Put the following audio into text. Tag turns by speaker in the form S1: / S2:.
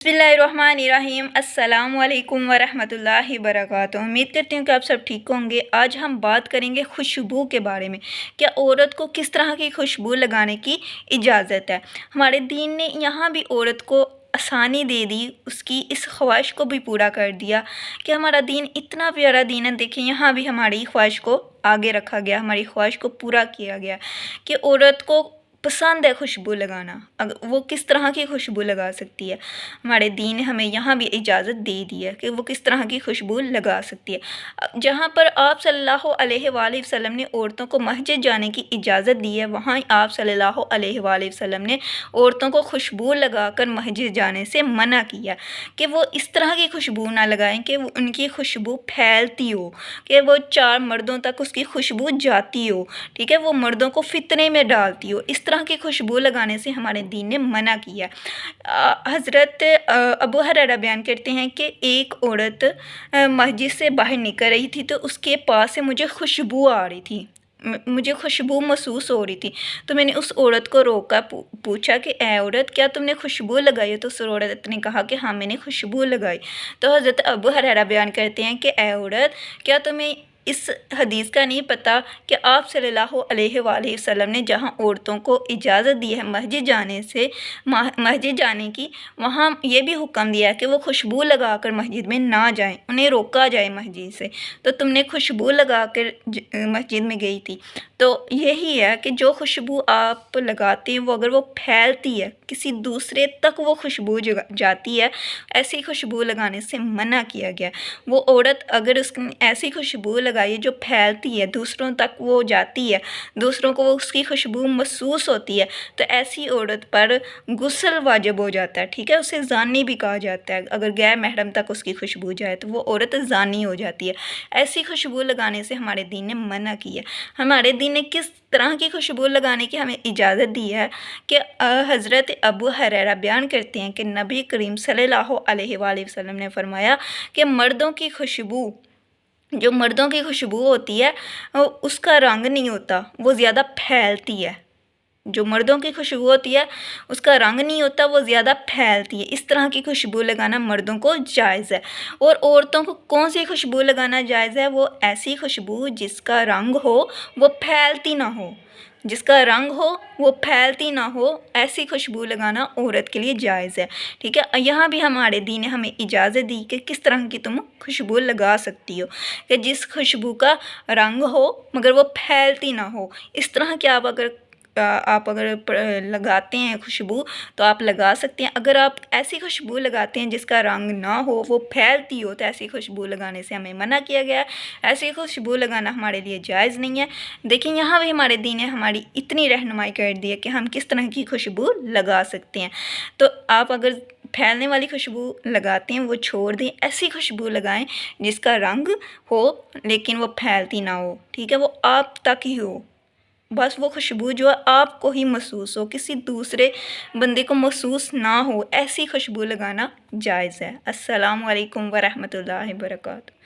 S1: बिस्मिल्लाहिर्रहमानिर्रहीम। अस्सलामु अलैकुम वरहमतुल्लाहि वबरकातुहू। उम्मीद करती हूँ कि आप सब ठीक होंगे। आज हम बात करेंगे खुशबू के बारे में। क्या औरत को किस तरह की खुशबू लगाने की इजाज़त है। हमारे दीन ने यहाँ भी औरत को आसानी दे दी, उसकी इस ख्वाहिश को भी पूरा कर दिया कि हमारा दीन इतना प्यारा दीन है। देखिए यहाँ भी हमारी ख्वाहिश को आगे रखा गया, हमारी ख्वाहिश को पूरा किया गया कि औरत को पसंद है खुशबू लगाना, अगर वो किस तरह की खुशबू लगा सकती है। हमारे दीन ने हमें यहाँ भी इजाज़त दे दी है कि वो किस तरह की खुशबू लगा सकती है। जहाँ पर आप सल्लल्लाहु अलैहि वसल्लम ने औरतों को मस्जिद जाने की इजाज़त दी है, वहाँ आप सल्लल्लाहु अलैहि वसल्लम ने औरतों को खुशबू लगाकर मस्जिद जाने से मना किया कि वो इस तरह की खुशबू ना लगाएं कि वो उनकी खुशबू फैलती हो, कि वो चार मर्दों तक उसकी खुशबू जाती हो, ठीक है, वो मर्दों को फितने में डालती हो। इस तरह की खुशबू लगाने से हमारे दीन ने मना किया। हज़रत अबू हुरैरा बयान करते हैं कि एक औरत मस्जिद से बाहर निकल रही थी तो उसके पास से मुझे खुशबू आ रही थी, मुझे खुशबू महसूस हो रही थी। तो मैंने उस औरत को रोका, पूछा कि ए औरत, क्या तुमने खुशबू लगाई है। तो उस औरत ने कहा कि हाँ मैंने खुशबू लगाई। तो हज़रत अबू हुरैरा बयान करते हैं कि ए औरत, क्या तुम्हें इस हदीस का नहीं पता कि आप सल्लल्लाहु अलैहि वसल्लम ने जहाँ औरतों को इजाज़त दी है मस्जिद जाने से, मस्जिद जाने की, वहाँ ये भी हुक्म दिया है कि वो खुशबू लगा कर मस्जिद में ना जाएं, उन्हें रोका जाए मस्जिद से। तो तुमने खुशबू लगा कर मस्जिद में गई थी। तो यही है कि जो खुशबू आप लगाते हैं वो अगर वो फैलती है, किसी दूसरे तक वो खुशबू जाती है, ऐसी खुशबू लगाने से मना किया गया। वो औरत अगर उसने ऐसी खुशबू लगाई है जो फैलती है, दूसरों तक वो जाती है, दूसरों को वो उसकी खुशबू महसूस होती है, तो ऐसी औरत पर गुस्ल वाजिब हो जाता है, ठीक है, उसे ज़ानी भी कहा जाता है। अगर गैर महरम तक उसकी खुशबू जाए तो वो औरत ज़ानी हो जाती है। ऐसी खुशबू लगाने से हमारे दीन ने मना किया। हमारे दीन ने किस तरह की खुशबू लगाने की हमें इजाज़त दी है कि हज़रत अबू हुरैरा बयान करते हैं कि नबी करीम सल्लल्लाहु अलैहि वसल्लम ने फरमाया कि मर्दों की खुशबू, जो मर्दों की खुशबू होती है उसका रंग नहीं होता, वो ज़्यादा फैलती है। जो मर्दों की खुशबू होती है उसका रंग नहीं होता, वो ज़्यादा फैलती है। इस तरह की खुशबू लगाना मर्दों को जायज़ है। और औरतों को कौन सी खुशबू लगाना जायज़ है, वो ऐसी खुशबू जिसका रंग हो वो फैलती ना हो, जिसका रंग हो वो फैलती ना हो, ऐसी खुशबू लगाना औरत के लिए जायज़ है, ठीक है। यहाँ भी हमारे दीन ने हमें इजाज़त दी कि किस तरह की तुम खुशबू लगा सकती हो, कि जिस खुशबू का रंग हो मगर वो फैलती ना हो। इस तरह की आप अगर लगाते हैं खुशबू तो आप लगा सकते हैं। अगर आप ऐसी खुशबू लगाते हैं जिसका रंग ना हो, वो फैलती हो, तो ऐसी खुशबू लगाने से हमें मना किया गया है। ऐसी खुशबू लगाना हमारे लिए जायज़ नहीं है। देखिए यहाँ भी हमारे दीन ने हमारी इतनी रहनुमाई कर दी है कि हम किस तरह की खुशबू लगा सकते हैं। तो आप अगर फैलने वाली खुशबू लगाते हैं वो छोड़ दें, ऐसी खुशबू लगाएं जिसका रंग हो लेकिन वो फैलती ना हो, ठीक है, वो आप तक ही हो, बस वो खुशबू जो है आपको ही महसूस हो, किसी दूसरे बंदे को महसूस ना हो, ऐसी खुशबू लगाना जायज़ है। अस्सलामु अलैकुम वरहमतुल्लाहि वबरकातुहू।